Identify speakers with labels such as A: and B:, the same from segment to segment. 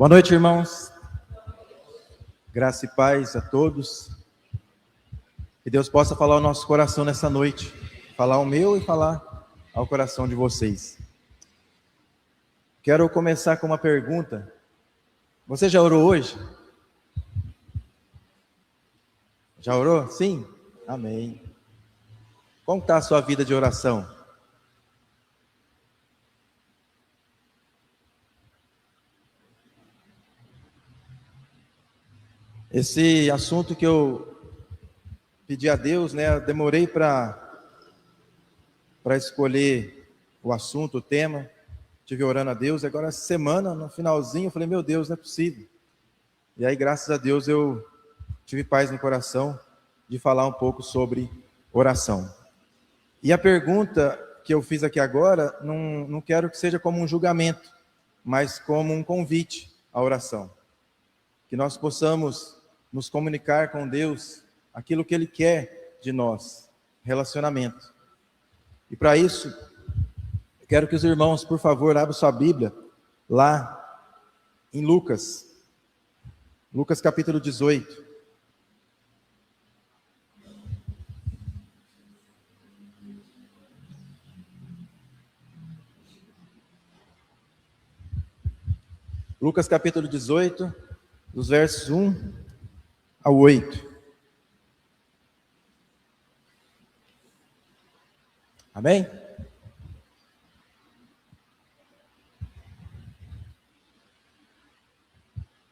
A: Boa noite, irmãos. Graça e paz a todos. Que Deus possa falar ao nosso coração nessa noite. Falar ao meu e falar ao coração de vocês. Quero começar com uma pergunta. Você já orou hoje? Já orou? Sim? Amém. Como está a sua vida de oração? Esse assunto que eu pedi a Deus, né? Eu demorei para escolher o assunto, o tema. Estive orando a Deus. Agora, essa semana, no finalzinho, eu falei: meu Deus, não é possível. E aí, graças a Deus, eu tive paz no coração de falar um pouco sobre oração. E a pergunta que eu fiz aqui agora, não quero que seja como um julgamento, mas como um convite à oração. Que nós possamos nos comunicar com Deus aquilo que Ele quer de nós, relacionamento. E para isso, eu quero que os irmãos, por favor, abram sua Bíblia lá em Lucas capítulo 18. Lucas capítulo 18, dos versos 1 ao 8. Amém?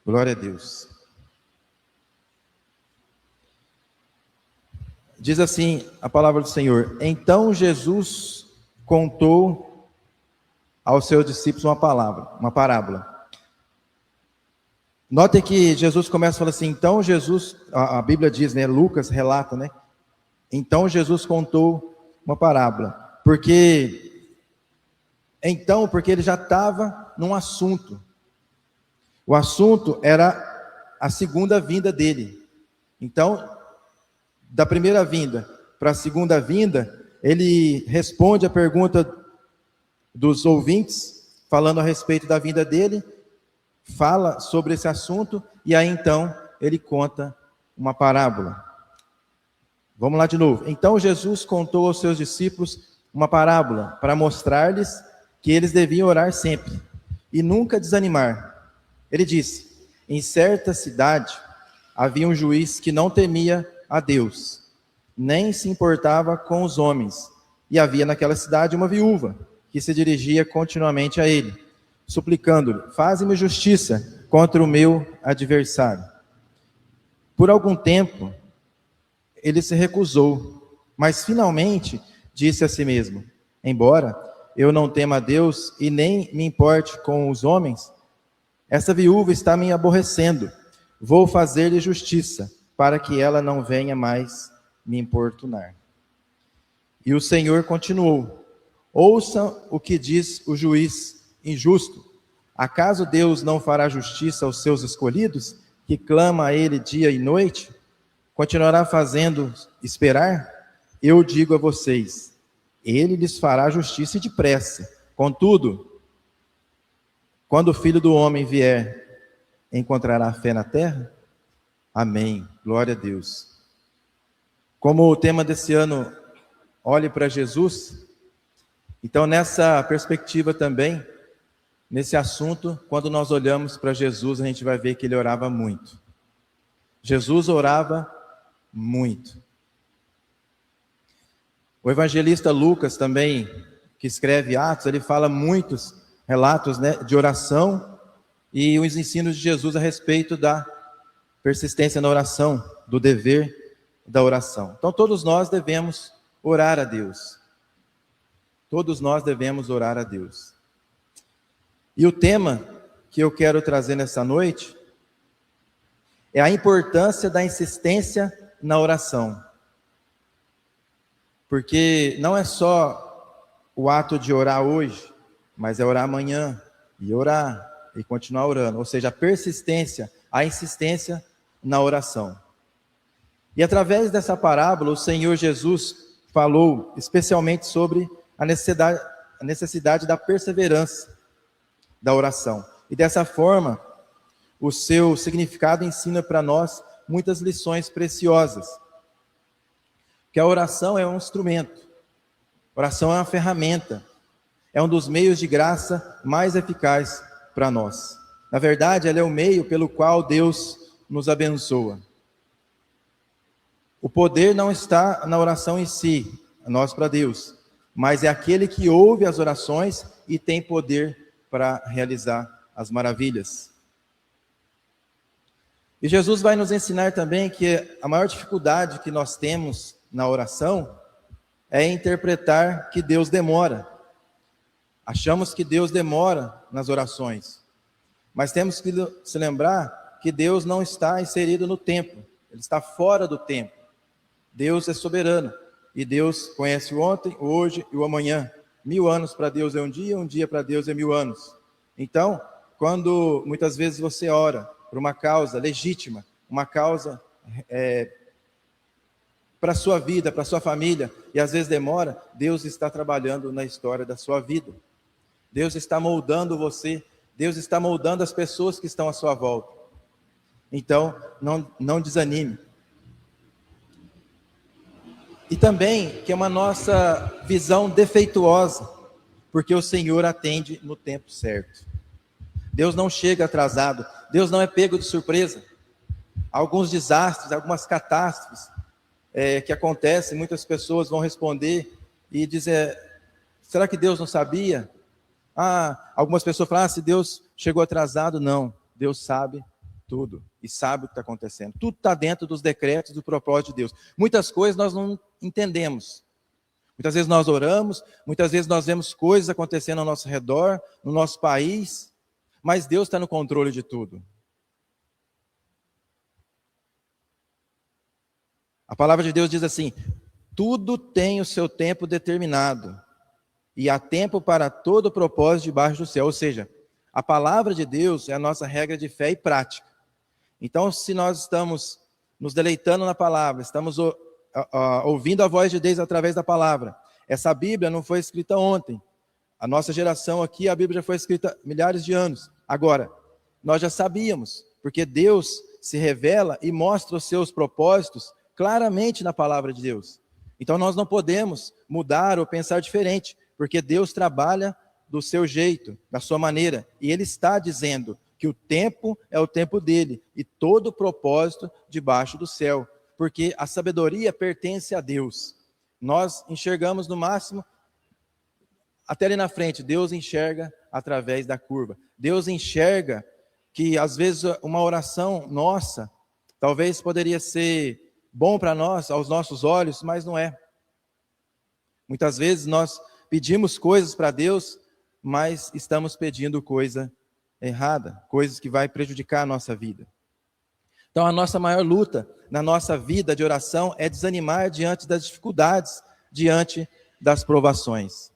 A: Glória a Deus. Diz assim a palavra do Senhor: Então Jesus contou aos seus discípulos uma parábola. Notem que Jesus começa a falar assim, então Jesus, a Bíblia diz, né, Lucas relata, né? Então Jesus contou uma parábola, porque ele já estava num assunto. O assunto era a segunda vinda dele. Então, da primeira vinda para a segunda vinda, ele responde a pergunta dos ouvintes, falando a respeito da vinda dele, fala sobre esse assunto, e aí então ele conta uma parábola. Vamos lá de novo. Então Jesus contou aos seus discípulos uma parábola, para mostrar-lhes que eles deviam orar sempre, e nunca desanimar. Ele disse: em certa cidade havia um juiz que não temia a Deus, nem se importava com os homens, e havia naquela cidade uma viúva, que se dirigia continuamente a ele, suplicando-lhe: faze-me justiça contra o meu adversário. Por algum tempo, ele se recusou, mas finalmente disse a si mesmo: embora eu não tema a Deus e nem me importe com os homens, essa viúva está me aborrecendo. Vou fazer-lhe justiça, para que ela não venha mais me importunar. E o Senhor continuou: ouçam o que diz o juiz injusto. Acaso Deus não fará justiça aos seus escolhidos, que clama a Ele dia e noite? Continuará fazendo esperar? Eu digo a vocês, Ele lhes fará justiça e depressa. Contudo, quando o Filho do Homem vier, encontrará fé na terra? Amém. Glória a Deus. Como o tema desse ano, olhe para Jesus, então nessa perspectiva também, nesse assunto, quando nós olhamos para Jesus, a gente vai ver que ele orava muito. Jesus orava muito. O evangelista Lucas também, que escreve Atos, ele fala muitos relatos, né, de oração e os ensinos de Jesus a respeito da persistência na oração, do dever da oração. Então todos nós devemos orar a Deus. Todos nós devemos orar a Deus. E o tema que eu quero trazer nessa noite é a importância da insistência na oração. Porque não é só o ato de orar hoje, mas é orar amanhã, e orar, e continuar orando. Ou seja, a persistência, a insistência na oração. E através dessa parábola, o Senhor Jesus falou especialmente sobre a necessidade da perseverança da oração. E dessa forma, o seu significado ensina para nós muitas lições preciosas. Que a oração é um instrumento, a oração é uma ferramenta, é um dos meios de graça mais eficaz para nós. Na verdade, ela é o meio pelo qual Deus nos abençoa. O poder não está na oração em si, nós para Deus, mas é aquele que ouve as orações e tem poder para realizar as maravilhas. E Jesus vai nos ensinar também que a maior dificuldade que nós temos na oração é interpretar que Deus demora. Achamos que Deus demora nas orações, mas temos que se lembrar que Deus não está inserido no tempo, Ele está fora do tempo. Deus é soberano e Deus conhece o ontem, o hoje e o amanhã. 1000 anos para Deus é um dia para Deus é 1000 anos. Então, quando muitas vezes você ora por uma causa legítima, uma causa para a sua vida, para a sua família, e às vezes demora, Deus está trabalhando na história da sua vida. Deus está moldando você, Deus está moldando as pessoas que estão à sua volta. Então, não desanime. E também que é uma nossa visão defeituosa, porque o Senhor atende no tempo certo. Deus não chega atrasado, Deus não é pego de surpresa. Alguns desastres, algumas catástrofes que acontecem, muitas pessoas vão responder e dizer, será que Deus não sabia? Algumas pessoas falam, se Deus chegou atrasado, não. Deus sabe tudo e sabe o que está acontecendo. Tudo está dentro dos decretos do propósito de Deus. Muitas coisas nós não entendemos. Muitas vezes nós oramos, muitas vezes nós vemos coisas acontecendo ao nosso redor, no nosso país, mas Deus está no controle de tudo. A palavra de Deus diz assim, tudo tem o seu tempo determinado, e há tempo para todo propósito debaixo do céu. Ou seja, a palavra de Deus é a nossa regra de fé e prática. Então, se nós estamos nos deleitando na palavra, estamos ouvindo a voz de Deus através da palavra, essa Bíblia não foi escrita ontem. A nossa geração aqui, a Bíblia já foi escrita há milhares de anos. Agora, nós já sabíamos, porque Deus se revela e mostra os seus propósitos claramente na palavra de Deus. Então, nós não podemos mudar ou pensar diferente, porque Deus trabalha do seu jeito, da sua maneira, e Ele está dizendo que o tempo é o tempo dele, e todo o propósito debaixo do céu, porque a sabedoria pertence a Deus. Nós enxergamos no máximo, até ali na frente, Deus enxerga através da curva. Deus enxerga que às vezes uma oração nossa, talvez poderia ser bom para nós, aos nossos olhos, mas não é. Muitas vezes nós pedimos coisas para Deus, mas estamos pedindo coisa errada, coisas que vai prejudicar a nossa vida. Então a nossa maior luta na nossa vida de oração é desanimar diante das dificuldades, diante das provações.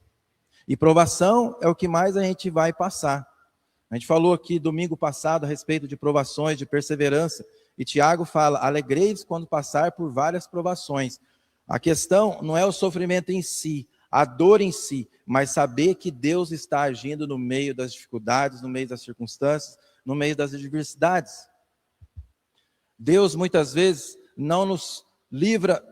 A: E provação é o que mais a gente vai passar. A gente falou aqui domingo passado a respeito de provações, de perseverança, e Tiago fala, alegreis quando passar por várias provações. A questão não é o sofrimento em si, a dor em si, mas saber que Deus está agindo no meio das dificuldades, no meio das circunstâncias, no meio das adversidades. Deus muitas vezes não nos livra,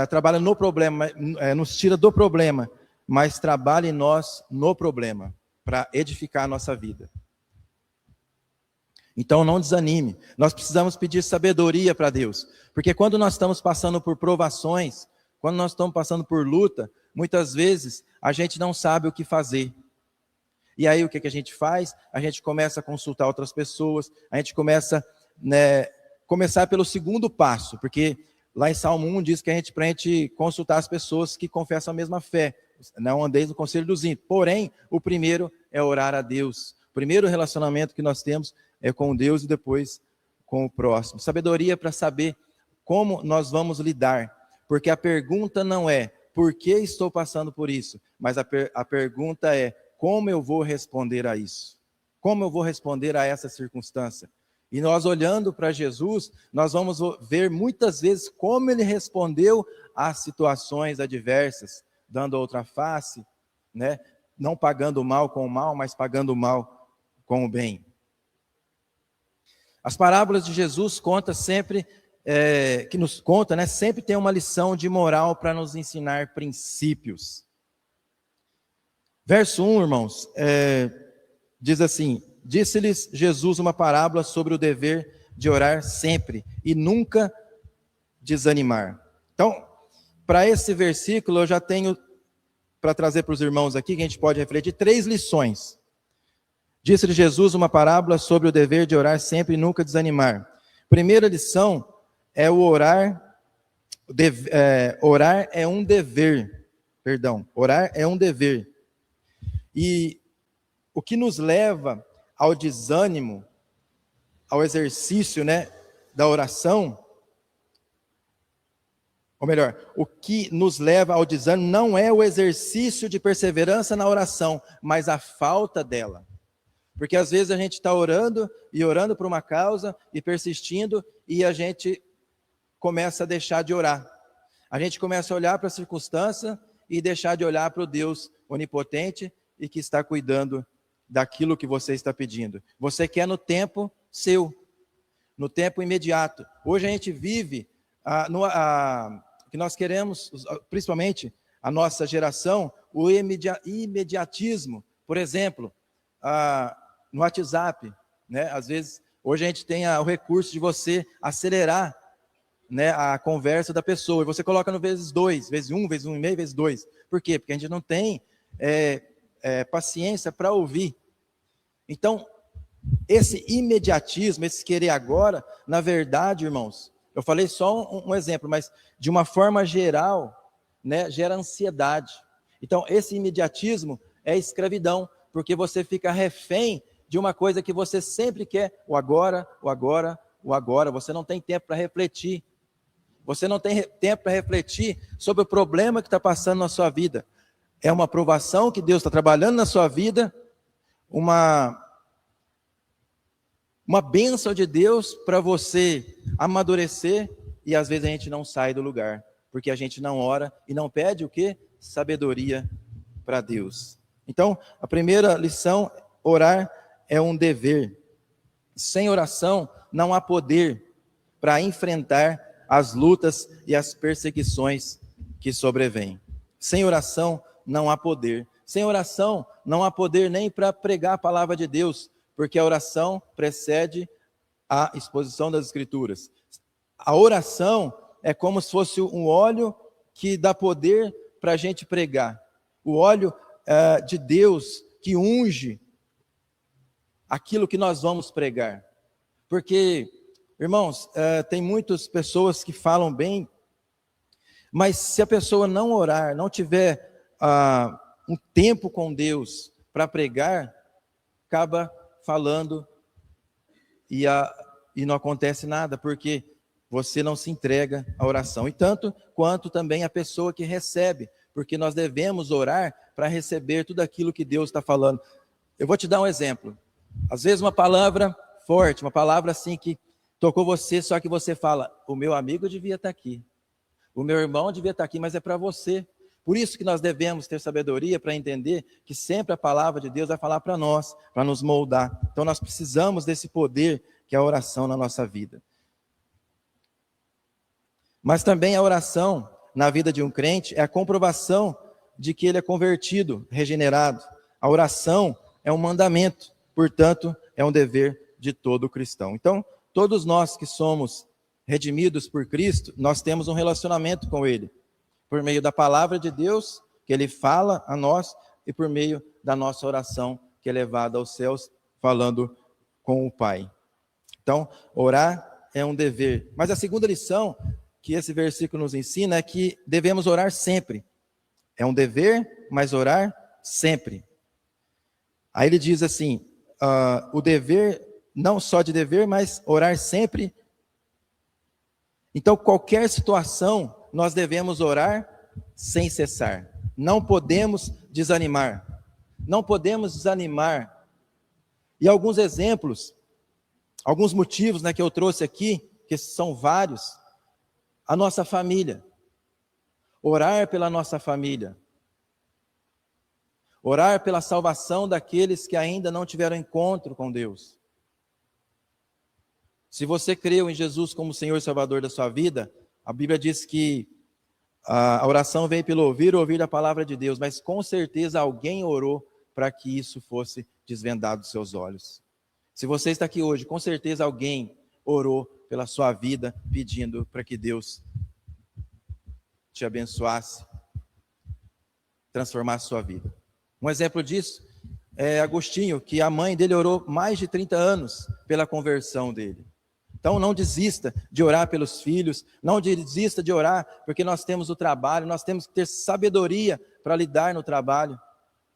A: trabalha no problema, nos tira do problema, mas trabalha em nós no problema, para edificar a nossa vida. Então não desanime, nós precisamos pedir sabedoria para Deus, porque quando nós estamos passando por provações, quando nós estamos passando por luta, muitas vezes a gente não sabe o que fazer. E aí o que a gente faz? A gente começa a consultar outras pessoas, a gente começa começar pelo segundo passo, porque lá em Salmo 1 diz que para a gente consultar as pessoas que confessam a mesma fé, não andeis no conselho dos ímpios. Porém, o primeiro é orar a Deus. O primeiro relacionamento que nós temos é com Deus e depois com o próximo. Sabedoria para saber como nós vamos lidar, porque a pergunta não é por que estou passando por isso, mas a pergunta é como eu vou responder a isso? Como eu vou responder a essa circunstância? E nós olhando para Jesus, nós vamos ver muitas vezes como ele respondeu às situações adversas, dando outra face, não pagando o mal com o mal, mas pagando o mal com o bem. As parábolas de Jesus conta sempre, que nos conta, né, sempre tem uma lição de moral para nos ensinar princípios. Verso 1, irmãos, diz assim: disse-lhes Jesus uma parábola sobre o dever de orar sempre e nunca desanimar. Então, para esse versículo eu já tenho para trazer para os irmãos aqui, que a gente pode refletir, 3 lições. Disse-lhe Jesus uma parábola sobre o dever de orar sempre e nunca desanimar. Primeira lição é o orar. Orar é um dever. Perdão, orar é um dever. E o que nos leva ao desânimo, ao exercício, né, da oração, ou melhor, o que nos leva ao desânimo não é o exercício de perseverança na oração, mas a falta dela. Porque às vezes a gente está orando e orando por uma causa e persistindo e a gente começa a deixar de orar. A gente começa a olhar para a circunstância e deixar de olhar para o Deus onipotente e que está cuidando daquilo que você está pedindo. Você quer no tempo seu, no tempo imediato. Hoje a gente vive que nós queremos, principalmente a nossa geração, o imediatismo. Por exemplo, no WhatsApp, né? Às vezes, hoje a gente tem o recurso de você acelerar, né, a conversa da pessoa, e você coloca no vezes 2, vezes 1, vezes 1,5, vezes 2. Por quê? Porque a gente não tem paciência para ouvir. Então, esse imediatismo, esse querer agora, na verdade, irmãos, eu falei só um exemplo, mas de uma forma geral, né, gera ansiedade. Então, esse imediatismo é escravidão, porque você fica refém de uma coisa que você sempre quer, o agora, o agora, o agora. Você não tem tempo para refletir. Você não tem tempo para refletir sobre o problema que está passando na sua vida. É uma provação que Deus está trabalhando na sua vida, uma bênção de Deus para você amadurecer, e às vezes a gente não sai do lugar, porque a gente não ora e não pede o quê? Sabedoria para Deus. Então, a primeira lição, orar é um dever. Sem oração, não há poder para enfrentar as lutas e as perseguições que sobrevêm. Sem oração, não há poder. Sem oração, não há poder nem para pregar a palavra de Deus, porque a oração precede a exposição das Escrituras. A oração é como se fosse um óleo que dá poder para a gente pregar. O óleo de Deus que unge aquilo que nós vamos pregar. Porque, irmãos, tem muitas pessoas que falam bem, mas se a pessoa não orar, não tiver um tempo com Deus para pregar, acaba falando e não acontece nada, porque você não se entrega à oração. E tanto quanto também a pessoa que recebe, porque nós devemos orar para receber tudo aquilo que Deus está falando. Eu vou te dar um exemplo. Às vezes uma palavra forte, uma palavra assim que tocou você, só que você fala, o meu amigo devia estar aqui, o meu irmão devia estar aqui, mas é para você. Por isso que nós devemos ter sabedoria para entender que sempre a palavra de Deus vai falar para nós, para nos moldar. Então nós precisamos desse poder que é a oração na nossa vida. Mas também a oração na vida de um crente é a comprovação de que ele é convertido, regenerado. A oração é um mandamento, portanto, é um dever de todo cristão. Então, todos nós que somos redimidos por Cristo, nós temos um relacionamento com Ele, por meio da palavra de Deus, que Ele fala a nós, e por meio da nossa oração, que é levada aos céus, falando com o Pai. Então, orar é um dever. Mas a segunda lição que esse versículo nos ensina é que devemos orar sempre. É um dever, mas orar sempre. Aí ele diz assim, o dever, não só de dever, mas orar sempre. Então, qualquer situação, nós devemos orar sem cessar. Não podemos desanimar. Não podemos desanimar. E alguns exemplos, alguns motivos, né, que eu trouxe aqui, que são vários. A nossa família. Orar pela nossa família. Orar pela salvação daqueles que ainda não tiveram encontro com Deus. Se você creu em Jesus como Senhor e Salvador da sua vida, a Bíblia diz que a oração veio pelo ouvir a palavra de Deus, mas com certeza alguém orou para que isso fosse desvendado dos seus olhos. Se você está aqui hoje, com certeza alguém orou pela sua vida, pedindo para que Deus te abençoasse, transformasse sua vida. Um exemplo disso é Agostinho, que a mãe dele orou mais de 30 anos pela conversão dele. Então não desista de orar pelos filhos, não desista de orar, porque nós temos o trabalho, nós temos que ter sabedoria para lidar no trabalho,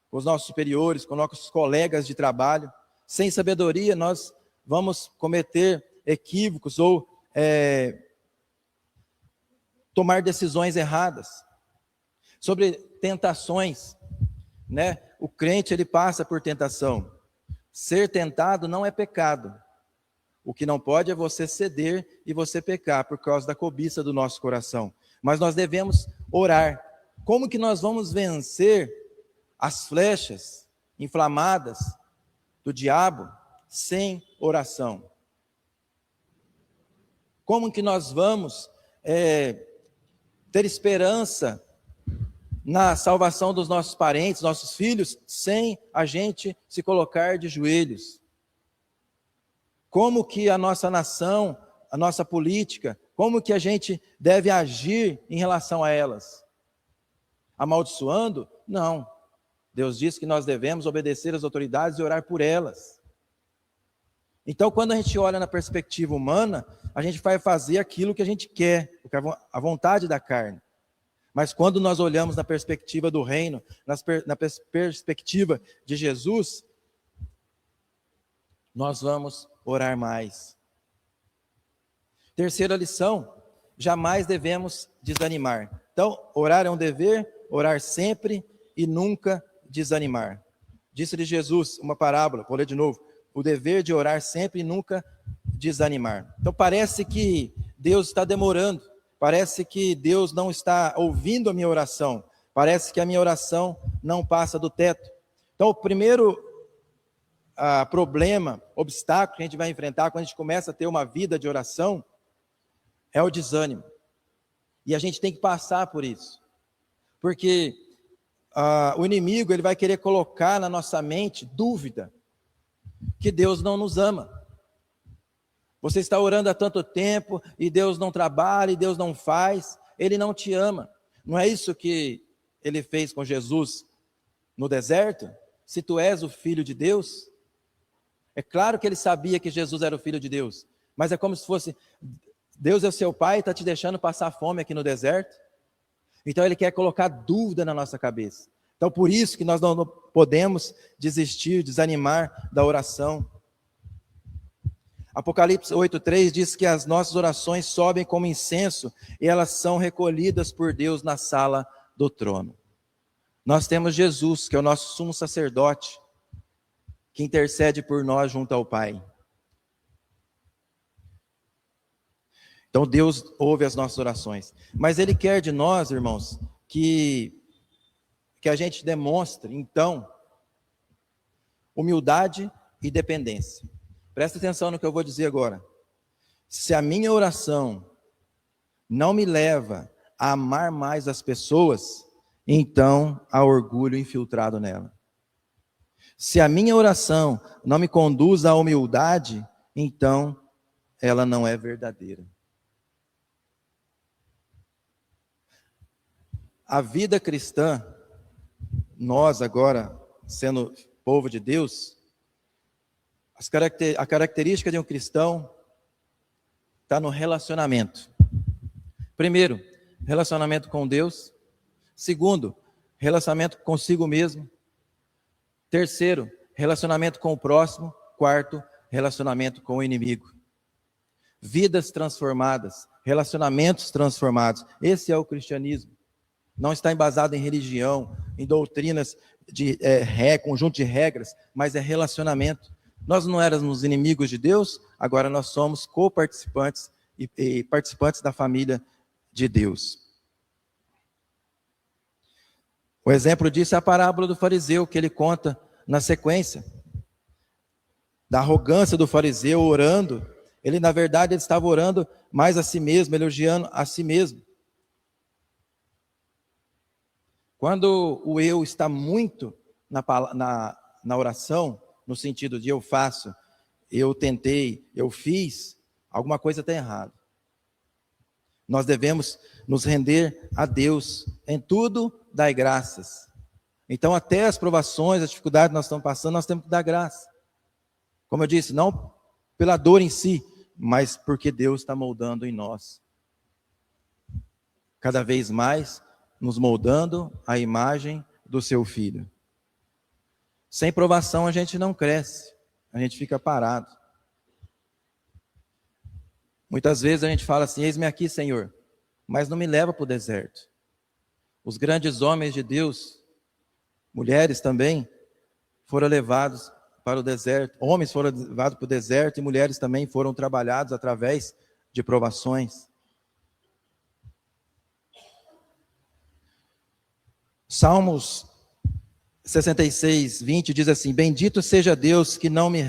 A: com os nossos superiores, com nossos colegas de trabalho. Sem sabedoria nós vamos cometer equívocos ou tomar decisões erradas. Sobre tentações, né? O crente ele passa por tentação. Ser tentado não é pecado. O que não pode é você ceder e você pecar por causa da cobiça do nosso coração. Mas nós devemos orar. Como que nós vamos vencer as flechas inflamadas do diabo sem oração? Como que nós vamos ter esperança na salvação dos nossos parentes, nossos filhos, sem a gente se colocar de joelhos? Como que a nossa nação, a nossa política, como que a gente deve agir em relação a elas? Amaldiçoando? Não. Deus diz que nós devemos obedecer às autoridades e orar por elas. Então, quando a gente olha na perspectiva humana, a gente vai fazer aquilo que a gente quer, a vontade da carne. Mas quando nós olhamos na perspectiva do reino, na perspectiva de Jesus, nós vamos orar mais. Terceira lição, jamais devemos desanimar. Então, orar é um dever, orar sempre e nunca desanimar. Disse-lhe Jesus uma parábola, vou ler de novo, o dever de orar sempre e nunca desanimar. Então parece que Deus está demorando, parece que Deus não está ouvindo a minha oração, parece que a minha oração não passa do teto. Então o primeiro problema, obstáculo que a gente vai enfrentar quando a gente começa a ter uma vida de oração é o desânimo. E a gente tem que passar por isso. Porque o inimigo ele vai querer colocar na nossa mente dúvida que Deus não nos ama. Você está orando há tanto tempo e Deus não trabalha, e Deus não faz, Ele não te ama. Não é isso que Ele fez com Jesus no deserto? Se tu és o Filho de Deus, é claro que Ele sabia que Jesus era o Filho de Deus, mas é como se fosse, Deus é o seu Pai e está te deixando passar fome aqui no deserto. Então Ele quer colocar dúvida na nossa cabeça. Então por isso que nós não podemos desistir, desanimar da oração. Apocalipse 8:3 diz que as nossas orações sobem como incenso e elas são recolhidas por Deus na sala do trono. Nós temos Jesus, que é o nosso sumo sacerdote, que intercede por nós junto ao Pai. Então Deus ouve as nossas orações, mas Ele quer de nós, irmãos, que a gente demonstre, então, humildade e dependência. Presta atenção no que eu vou dizer agora. Se a minha oração não me leva a amar mais as pessoas, então há orgulho infiltrado nela. Se a minha oração não me conduz à humildade, então ela não é verdadeira. A vida cristã, nós agora, sendo povo de Deus, a característica de um cristão está no relacionamento. Primeiro, relacionamento com Deus. Segundo, relacionamento consigo mesmo. Terceiro, relacionamento com o próximo. Quarto, relacionamento com o inimigo. Vidas transformadas, relacionamentos transformados. Esse é o cristianismo. Não está embasado em religião, em doutrinas de conjunto de regras, mas é relacionamento. Nós não éramos inimigos de Deus, agora nós somos co-participantes e participantes da família de Deus. O exemplo disso é a parábola do fariseu, que ele conta na sequência, da arrogância do fariseu orando Ele, na verdade, ele estava orando mais a si mesmo, elogiando a si mesmo. Quando o eu está muito na oração, no sentido de eu faço, eu tentei, eu fiz, alguma coisa está errada. Nós devemos nos render a Deus, em tudo dai graças. Então até as provações, as dificuldades que nós estamos passando, nós temos que dar graça. Como eu disse, não pela dor em si, mas porque Deus está moldando em nós. Cada vez mais, nos moldando a imagem do seu Filho. Sem provação a gente não cresce, a gente fica parado. Muitas vezes a gente fala assim, eis-me aqui, Senhor, mas não me leva para o deserto. Os grandes homens de Deus, mulheres também, foram levados para o deserto. Homens foram levados para o deserto e mulheres também foram trabalhados através de provações. Salmos 66, 20 diz assim, bendito seja Deus que não me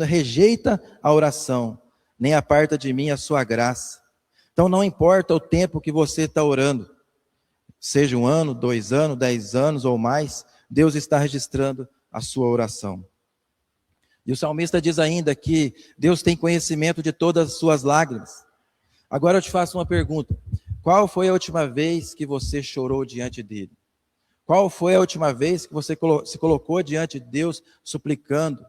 A: rejeita a oração, nem aparta de mim a sua graça. Então não importa o tempo que você está orando, seja 1 ano, 2 anos, 10 anos ou mais, Deus está registrando a sua oração. E o salmista diz ainda que Deus tem conhecimento de todas as suas lágrimas. Agora eu te faço uma pergunta, qual foi a última vez que você chorou diante dele? Qual foi a última vez que você se colocou diante de Deus suplicando?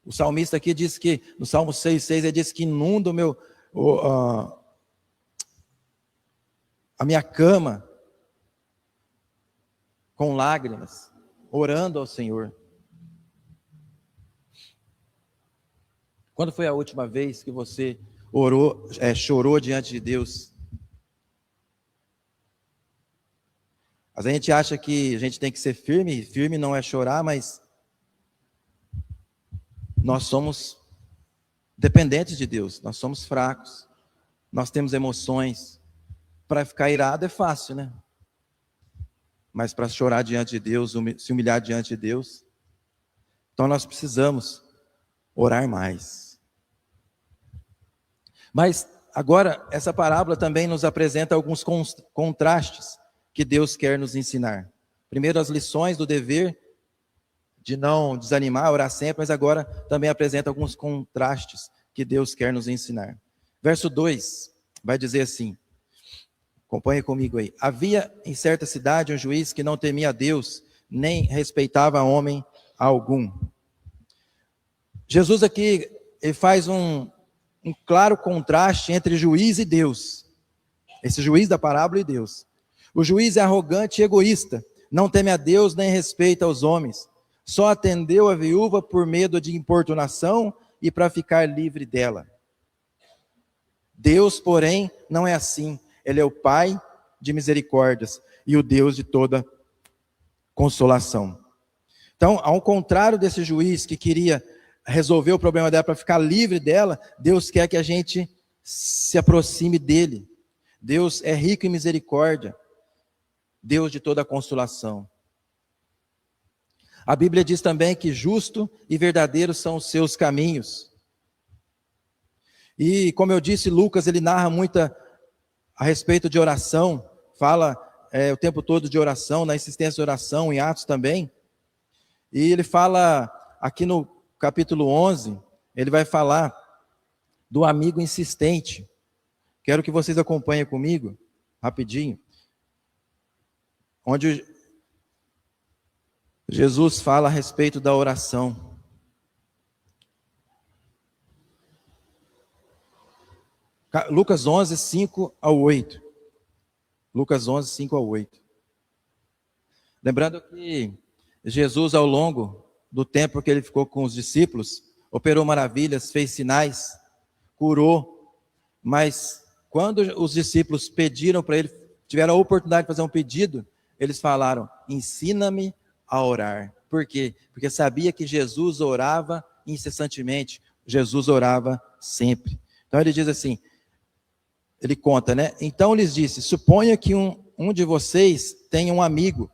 A: O salmista aqui diz que, no Salmo 6,6, ele diz que inunda a minha cama com lágrimas, orando ao Senhor. Quando foi a última vez que você chorou diante de Deus? A gente acha que a gente tem que ser firme, firme não é chorar, mas nós somos dependentes de Deus, nós somos fracos, nós temos emoções. Para ficar irado é fácil, né? Mas para chorar diante de Deus, se humilhar diante de Deus, então nós precisamos orar mais. Mas agora, essa parábola também nos apresenta alguns contrastes que Deus quer nos ensinar. Primeiro, as lições do dever de não desanimar, orar sempre, mas agora também apresenta alguns contrastes que Deus quer nos ensinar. Verso 2 vai dizer assim, acompanhe comigo aí. Havia em certa cidade um juiz que não temia a Deus, nem respeitava homem algum. Jesus aqui ele faz um claro contraste entre juiz e Deus. Esse juiz da parábola e Deus. O juiz é arrogante e egoísta, não teme a Deus nem respeita os homens. Só atendeu a viúva por medo de importunação e para ficar livre dela. Deus, porém, não é assim. Ele é o Pai de misericórdias e o Deus de toda consolação. Então, ao contrário desse juiz que queria resolver o problema dela para ficar livre dela, Deus quer que a gente se aproxime dele. Deus é rico em misericórdia, Deus de toda consolação. A Bíblia diz também que justo e verdadeiro são os seus caminhos. E como eu disse, Lucas ele narra muito a respeito de oração, fala o tempo todo de oração, na insistência de oração, em Atos também. E ele fala aqui no capítulo 11, ele vai falar do amigo insistente. Quero que vocês acompanhem comigo, rapidinho. Onde Jesus fala a respeito da oração. Lucas 11, 5 ao 8. Lucas 11, 5 ao 8. Lembrando que Jesus, ao longo do tempo que ele ficou com os discípulos, operou maravilhas, fez sinais, curou, mas quando os discípulos pediram para ele, tiveram a oportunidade de fazer um pedido, eles falaram, ensina-me a orar. Por quê? Porque sabia que Jesus orava incessantemente, Jesus orava sempre. Então ele diz assim, ele conta, né? Então lhes disse, suponha que um de vocês tenha um amigo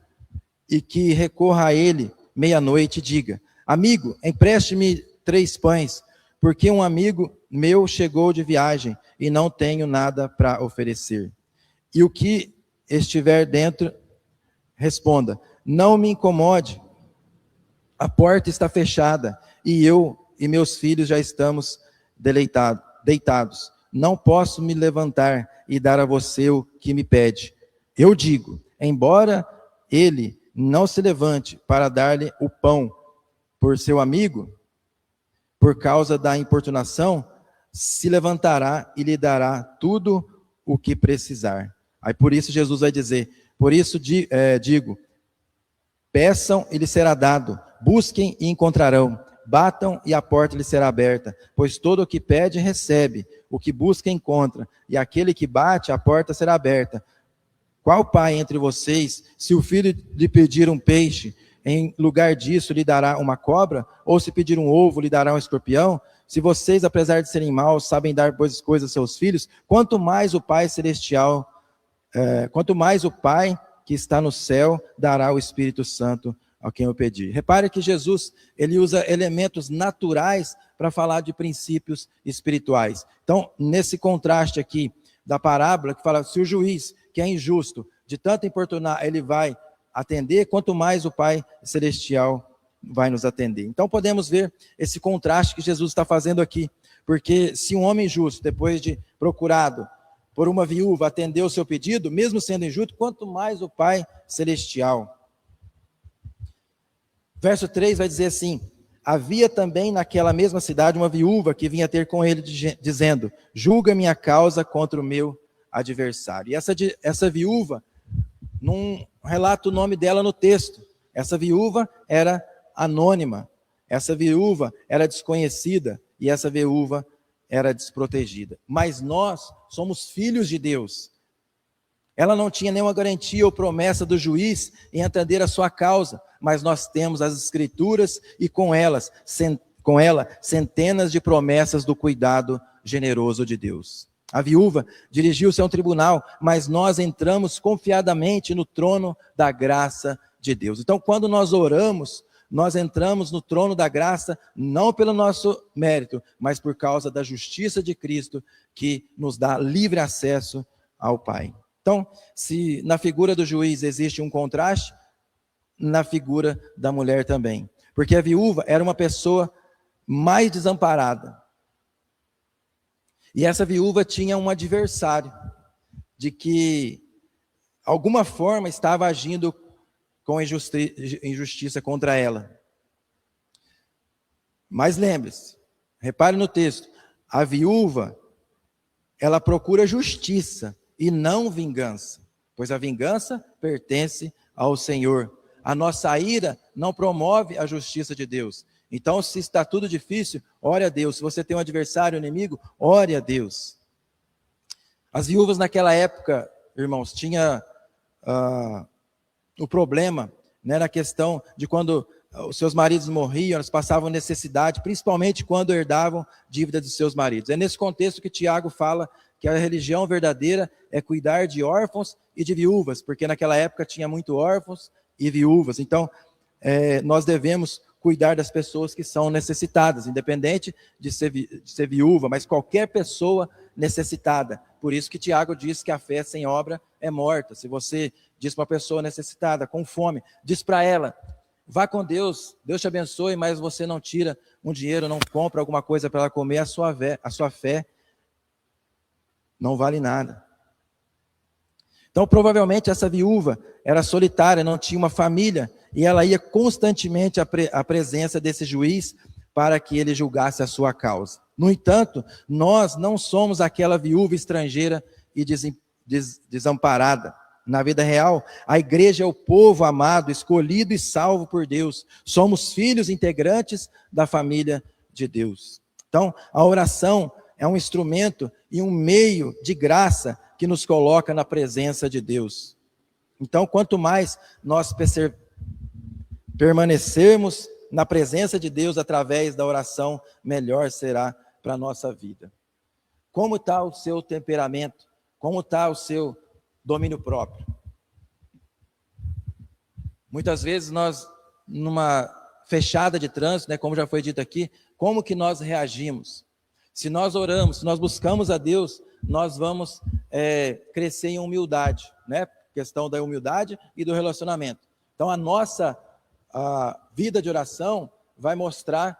A: e que recorra a ele meia-noite e diga, amigo, empreste-me 3 pães, porque um amigo meu chegou de viagem e não tenho nada para oferecer. E o que estiver dentro, responda: não me incomode, a porta está fechada e eu e meus filhos já estamos deitados. Não posso me levantar e dar a você o que me pede. Eu digo, embora ele não se levante para dar-lhe o pão por seu amigo, por causa da importunação, se levantará e lhe dará tudo o que precisar. Aí por isso Jesus vai dizer, por isso digo, peçam e lhe será dado, busquem e encontrarão, batam e a porta lhe será aberta, pois todo o que pede recebe, o que busca encontra, e aquele que bate, a porta será aberta. Qual pai entre vocês, se o filho lhe pedir um peixe, em lugar disso lhe dará uma cobra? Ou se pedir um ovo, lhe dará um escorpião? Se vocês, apesar de serem maus, sabem dar boas coisas aos seus filhos, quanto mais o Pai Celestial, quanto mais o Pai que está no céu dará o Espírito Santo a quem eu pedir. Repare que Jesus, ele usa elementos naturais para falar de princípios espirituais. Então, nesse contraste aqui da parábola, que fala, se o juiz, que é injusto, de tanto importunar, ele vai atender, quanto mais o Pai Celestial vai nos atender. Então podemos ver esse contraste que Jesus está fazendo aqui, porque se um homem justo, depois de procurado por uma viúva, atendeu o seu pedido, mesmo sendo injusto, quanto mais o Pai Celestial. Verso 3 vai dizer assim, havia também naquela mesma cidade uma viúva que vinha ter com ele, dizendo, julga minha causa contra o meu adversário. E essa viúva, não relata o nome dela no texto. Essa viúva era anônima, essa viúva era desconhecida e essa viúva era desprotegida. Mas nós somos filhos de Deus. Ela não tinha nenhuma garantia ou promessa do juiz em atender a sua causa, mas nós temos as Escrituras e com ela centenas de promessas do cuidado generoso de Deus. A viúva dirigiu-se a um tribunal, mas nós entramos confiadamente no trono da graça de Deus. Então, quando nós oramos, nós entramos no trono da graça, não pelo nosso mérito, mas por causa da justiça de Cristo, que nos dá livre acesso ao Pai. Então, se na figura do juiz existe um contraste, na figura da mulher também. Porque a viúva era uma pessoa mais desamparada. E essa viúva tinha um adversário, de que, alguma forma, estava agindo com injustiça contra ela. Mas lembre-se, repare no texto, a viúva, ela procura justiça e não vingança, pois a vingança pertence ao Senhor. A nossa ira não promove a justiça de Deus. Então, se está tudo difícil, ore a Deus. Se você tem um adversário, um inimigo, ore a Deus. As viúvas naquela época, irmãos, tinha o problema, né, na questão de quando os seus maridos morriam, elas passavam necessidade, principalmente quando herdavam dívida dos seus maridos. É nesse contexto que Tiago fala que a religião verdadeira é cuidar de órfãos e de viúvas, porque naquela época tinha muito órfãos e viúvas. Então, nós devemos cuidar das pessoas que são necessitadas, independente de ser viúva, mas qualquer pessoa necessitada. Por isso que Tiago diz que a fé sem obra é morta. Se você diz para uma pessoa necessitada, com fome, diz para ela, vá com Deus, Deus te abençoe, mas você não tira um dinheiro, não compra alguma coisa para ela comer, a sua fé não vale nada. Então, provavelmente, essa viúva era solitária, não tinha uma família, e ela ia constantemente à presença desse juiz para que ele julgasse a sua causa. No entanto, nós não somos aquela viúva estrangeira e desamparada. Na vida real, a igreja é o povo amado, escolhido e salvo por Deus. Somos filhos integrantes da família de Deus. Então, a oração é um instrumento e um meio de graça que nos coloca na presença de Deus. Então, quanto mais nós permanecermos na presença de Deus através da oração, melhor será para a nossa vida. Como está o seu temperamento? Como está o seu domínio próprio? Muitas vezes nós, numa fechada de trânsito, né, como já foi dito aqui, como que nós reagimos. Se nós oramos, se nós buscamos a Deus, nós vamos crescer em humildade, né? Questão da humildade e do relacionamento. Então, a nossa vida de oração vai mostrar,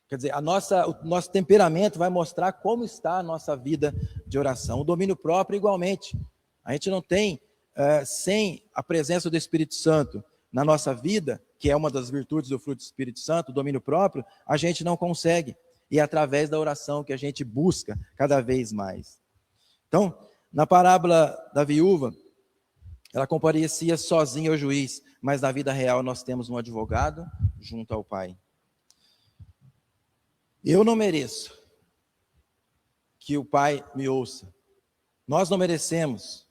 A: quer dizer, o nosso temperamento vai mostrar como está a nossa vida de oração. O domínio próprio, igualmente. A gente não tem, sem a presença do Espírito Santo na nossa vida, que é uma das virtudes do fruto do Espírito Santo, o domínio próprio, a gente não consegue. E é através da oração que a gente busca cada vez mais. Então, na parábola da viúva, ela comparecia sozinha ao juiz, mas na vida real nós temos um advogado junto ao Pai. Eu não mereço que o Pai me ouça. Nós não merecemos,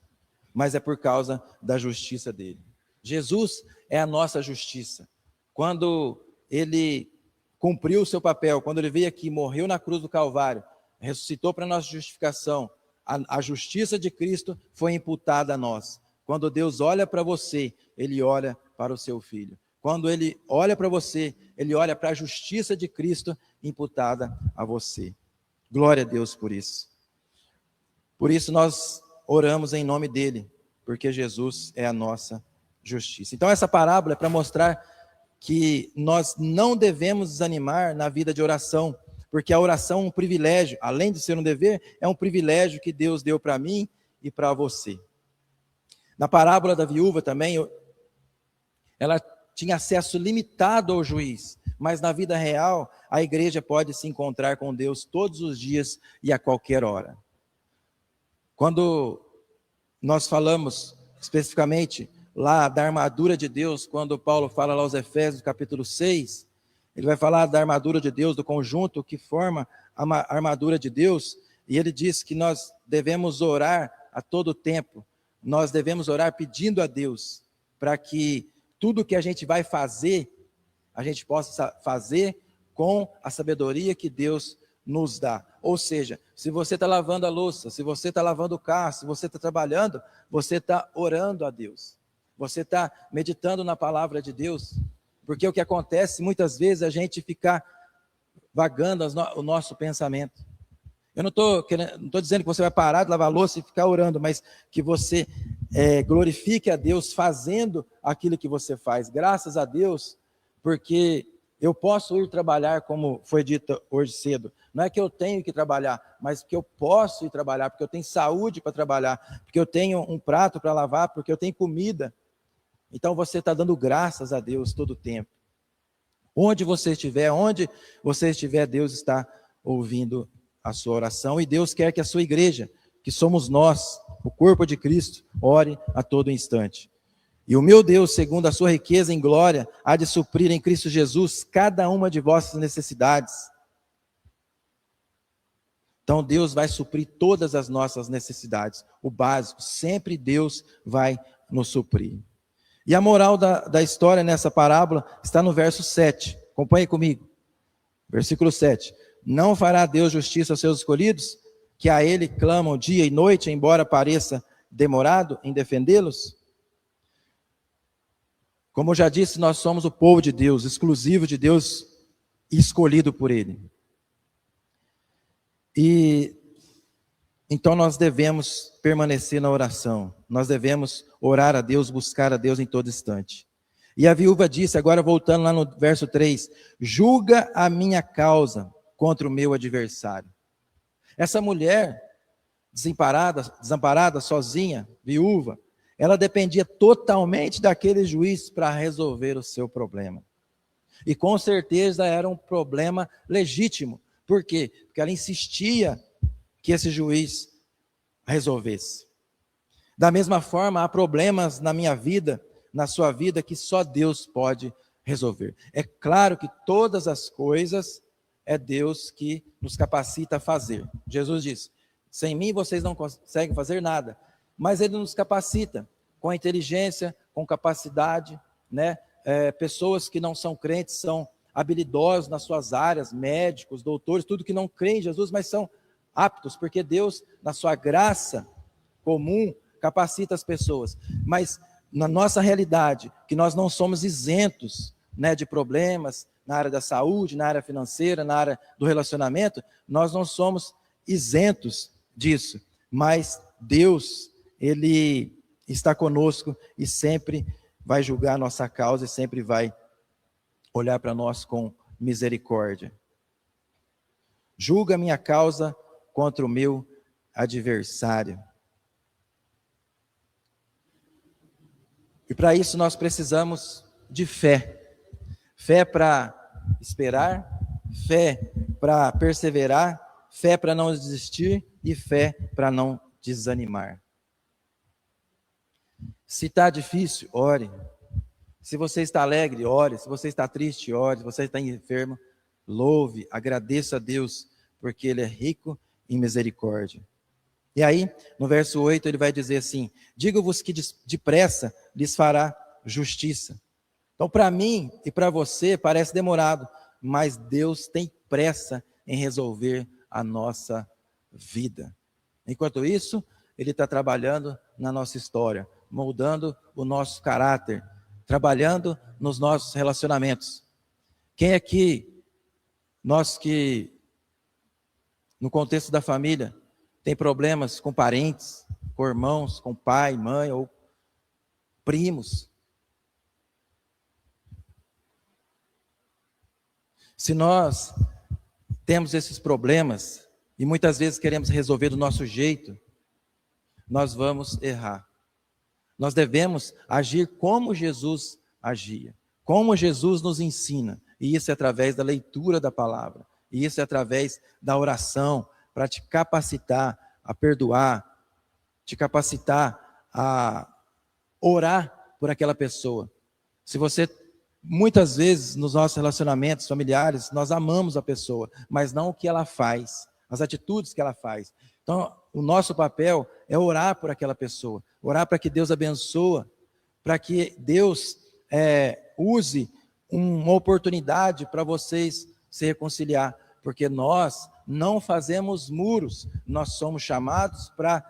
A: mas é por causa da justiça dele. Jesus é a nossa justiça. Quando ele cumpriu o seu papel, quando ele veio aqui, morreu na cruz do Calvário, ressuscitou para a nossa justificação, a justiça de Cristo foi imputada a nós. Quando Deus olha para você, ele olha para o seu filho. Quando ele olha para você, ele olha para a justiça de Cristo imputada a você. Glória a Deus por isso. Por isso nós oramos em nome dele, porque Jesus é a nossa justiça. Então essa parábola é para mostrar que nós não devemos desanimar na vida de oração, porque a oração é um privilégio, além de ser um dever, é um privilégio que Deus deu para mim e para você. Na parábola da viúva também, ela tinha acesso limitado ao juiz, mas na vida real, a igreja pode se encontrar com Deus todos os dias e a qualquer hora. Quando nós falamos especificamente lá da armadura de Deus, quando Paulo fala lá aos Efésios, capítulo 6, ele vai falar da armadura de Deus, do conjunto que forma a armadura de Deus, e ele diz que nós devemos orar a todo tempo, nós devemos orar pedindo a Deus, para que tudo que a gente vai fazer, a gente possa fazer com a sabedoria que Deus nos dá. Ou seja, se você está lavando a louça, se você está lavando o carro, se você está trabalhando, você está orando a Deus. Você está meditando na palavra de Deus. Porque o que acontece, muitas vezes, a gente fica vagando o nosso pensamento. Eu não estou dizendo que você vai parar de lavar a louça e ficar orando, mas que você glorifique a Deus fazendo aquilo que você faz. Graças a Deus, porque eu posso ir trabalhar, como foi dito hoje cedo. Não é que eu tenho que trabalhar, mas que eu posso ir trabalhar, porque eu tenho saúde para trabalhar, porque eu tenho um prato para lavar, porque eu tenho comida. Então você está dando graças a Deus todo o tempo. Onde você estiver, Deus está ouvindo a sua oração, e Deus quer que a sua igreja, que somos nós, o corpo de Cristo, ore a todo instante. E o meu Deus, segundo a sua riqueza em glória, há de suprir em Cristo Jesus cada uma de vossas necessidades. Então Deus vai suprir todas as nossas necessidades, o básico, sempre Deus vai nos suprir. E a moral da história nessa parábola está no verso 7, acompanhe comigo, versículo 7. Não fará Deus justiça aos seus escolhidos, que a ele clamam dia e noite, embora pareça demorado em defendê-los? Como eu já disse, nós somos o povo de Deus, exclusivo de Deus, escolhido por ele. E então nós devemos permanecer na oração, nós devemos orar a Deus, buscar a Deus em todo instante. E a viúva disse, agora voltando lá no verso 3, julga a minha causa contra o meu adversário. Essa mulher, desamparada, sozinha, viúva, ela dependia totalmente daquele juiz para resolver o seu problema. E com certeza era um problema legítimo. Por quê? Porque ela insistia que esse juiz resolvesse. Da mesma forma, há problemas na minha vida, na sua vida, que só Deus pode resolver. É claro que todas as coisas é Deus que nos capacita a fazer. Jesus disse, sem mim vocês não conseguem fazer nada, mas Ele nos capacita com inteligência, com capacidade, né? Pessoas que não são crentes são habilidosos nas suas áreas, médicos, doutores, tudo que não creem em Jesus, mas são aptos, porque Deus, na sua graça comum, capacita as pessoas. Mas na nossa realidade, que nós não somos isentos, né, de problemas, na área da saúde, na área financeira, na área do relacionamento, nós não somos isentos disso, mas Deus, Ele está conosco e sempre vai julgar a nossa causa e sempre vai olhar para nós com misericórdia. Julga a minha causa contra o meu adversário. E para isso nós precisamos de fé. Fé para esperar, fé para perseverar, fé para não desistir e fé para não desanimar. Se está difícil, ore. Se você está alegre, ore. Se você está triste, ore. Se você está enfermo, louve, agradeça a Deus, porque Ele é rico em misericórdia. E aí, no verso 8, ele vai dizer assim: digo-vos que depressa lhes fará justiça. Então, para mim e para você, parece demorado, mas Deus tem pressa em resolver a nossa vida. Enquanto isso, Ele está trabalhando na nossa história, moldando o nosso caráter, trabalhando nos nossos relacionamentos. Quem aqui, nós que, no contexto da família, tem problemas com parentes, com irmãos, com pai, mãe ou primos? Se nós temos esses problemas e muitas vezes queremos resolver do nosso jeito, nós vamos errar. Nós devemos agir como Jesus agia, como Jesus nos ensina, e isso é através da leitura da palavra, e isso é através da oração, para te capacitar a perdoar, te capacitar a orar por aquela pessoa. Se você, muitas vezes nos nossos relacionamentos familiares, nós amamos a pessoa, mas não o que ela faz, as atitudes que ela faz. Então, o nosso papel é orar por aquela pessoa, orar para que Deus abençoe, para que Deus use uma oportunidade para vocês se reconciliar, porque nós não fazemos muros, nós somos chamados para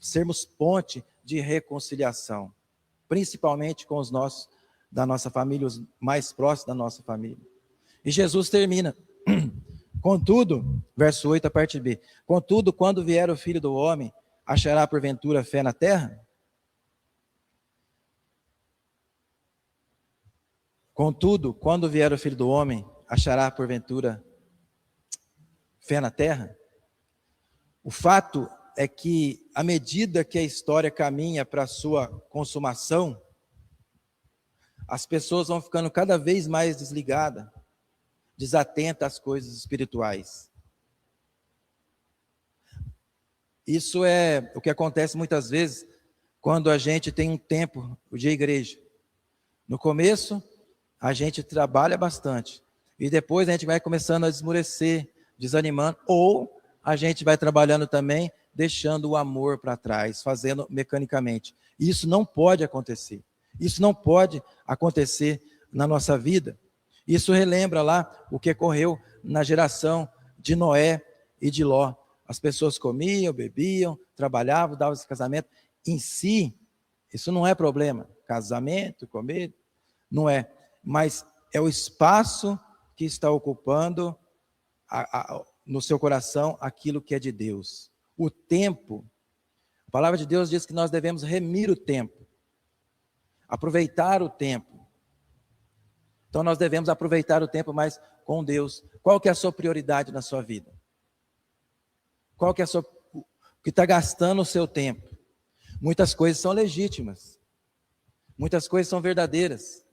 A: sermos ponte de reconciliação, principalmente com os nossos, da nossa família, os mais próximos da nossa família. E Jesus termina, contudo, verso 8, a parte B, contudo, quando vier o Filho do Homem, achará porventura fé na terra? Contudo, quando vier o Filho do Homem, achará porventura fé na terra? O fato é que, à medida que a história caminha para a sua consumação, as pessoas vão ficando cada vez mais desligadas, desatentas às coisas espirituais. Isso é o que acontece muitas vezes quando a gente tem um tempo de igreja. No começo, a gente trabalha bastante, e depois a gente vai começando a esmorecer, desanimando, ou a gente vai trabalhando também, deixando o amor para trás, fazendo mecanicamente. Isso não pode acontecer. Isso não pode acontecer na nossa vida. Isso relembra lá o que ocorreu na geração de Noé e de Ló. As pessoas comiam, bebiam, trabalhavam, davam esse casamento. Em si, isso não é problema. Casamento, comer, não é. Mas é o espaço que está ocupando no seu coração aquilo que é de Deus. O tempo, a palavra de Deus diz que nós devemos remir o tempo, aproveitar o tempo. Então nós devemos aproveitar o tempo mais com Deus. Qual que é a sua prioridade na sua vida? Qual que é o que está gastando o seu tempo? Muitas coisas são legítimas, muitas coisas são verdadeiras.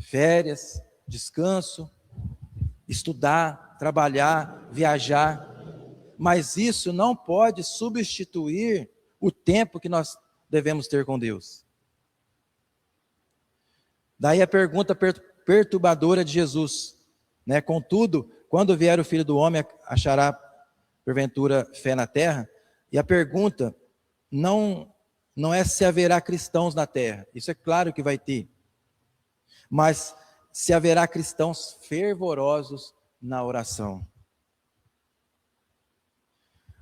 A: Férias, descanso, estudar, trabalhar, viajar, mas isso não pode substituir o tempo que nós devemos ter com Deus. Daí a pergunta perturbadora de Jesus, né? Contudo, quando vier o Filho do Homem, achará porventura fé na terra? E a pergunta não é se haverá cristãos na terra, isso é claro que vai ter, mas se haverá cristãos fervorosos na oração.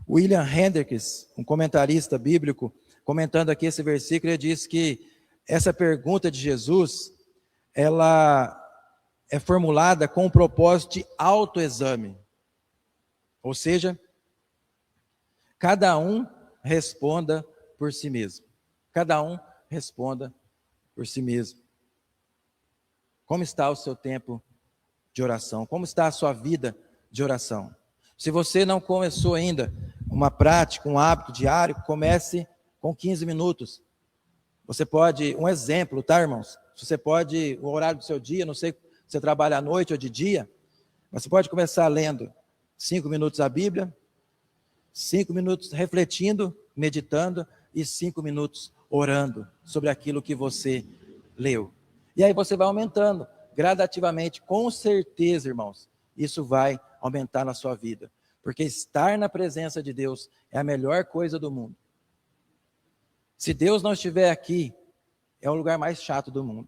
A: William Hendricks, um comentarista bíblico, comentando aqui esse versículo, ele diz que essa pergunta de Jesus, ela é formulada com o propósito de autoexame. Ou seja, cada um responda por si mesmo. Cada um responda por si mesmo. Como está o seu tempo de oração? Como está a sua vida de oração? Se você não começou ainda uma prática, um hábito diário, comece com 15 minutos. Você pode, um exemplo, tá, irmãos? Você pode, o horário do seu dia, não sei se você trabalha à noite ou de dia, mas você pode começar lendo 5 minutos a Bíblia, 5 minutos refletindo, meditando e 5 minutos orando sobre aquilo que você leu. E aí você vai aumentando gradativamente, com certeza, irmãos, isso vai aumentar na sua vida, porque estar na presença de Deus é a melhor coisa do mundo. Se Deus não estiver aqui, é o lugar mais chato do mundo.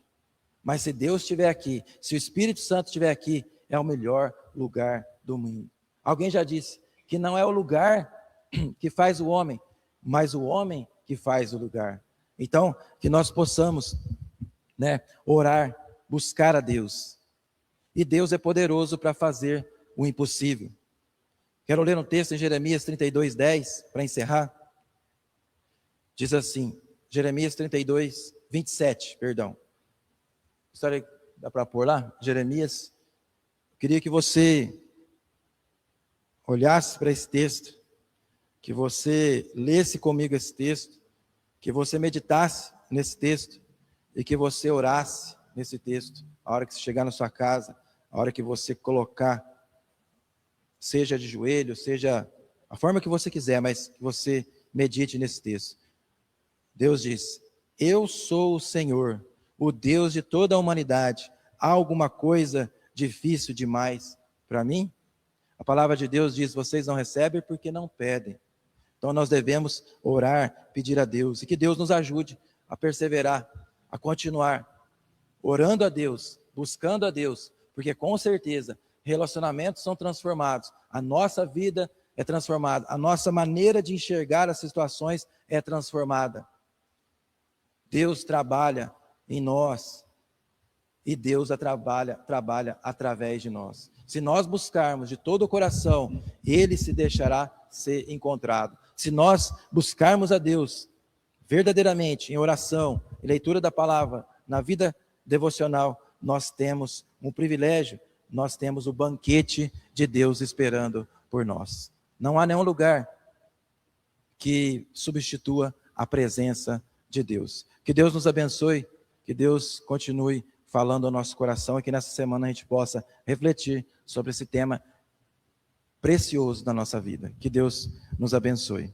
A: Mas se Deus estiver aqui, se o Espírito Santo estiver aqui, é o melhor lugar do mundo. Alguém já disse que não é o lugar que faz o homem, mas o homem que faz o lugar. Então, que nós possamos, orar, buscar a Deus. E Deus é poderoso para fazer o impossível. Quero ler um texto em Jeremias 32:10, para encerrar. Diz assim, Jeremias 32, 27, perdão. História, dá para pôr lá? Jeremias. Eu queria que você olhasse para esse texto, que você lesse comigo esse texto, que você meditasse nesse texto e que você orasse nesse texto, a hora que você chegar na sua casa, a hora que você colocar, seja de joelho, seja a forma que você quiser, mas que você medite nesse texto. Deus diz, eu sou o Senhor, o Deus de toda a humanidade. Há alguma coisa difícil demais para mim? A palavra de Deus diz, vocês não recebem porque não pedem. Então nós devemos orar, pedir a Deus, e que Deus nos ajude a perseverar, a continuar orando a Deus, buscando a Deus, porque com certeza relacionamentos são transformados, a nossa vida é transformada, a nossa maneira de enxergar as situações é transformada. Deus trabalha em nós e Deus trabalha através de nós. Se nós buscarmos de todo o coração, Ele se deixará ser encontrado. Se nós buscarmos a Deus verdadeiramente em oração, em leitura da palavra, na vida devocional, nós temos um privilégio, nós temos o banquete de Deus esperando por nós. Não há nenhum lugar que substitua a presença de Deus. Que Deus nos abençoe, que Deus continue falando ao nosso coração e que nessa semana a gente possa refletir sobre esse tema precioso da nossa vida. Que Deus nos abençoe.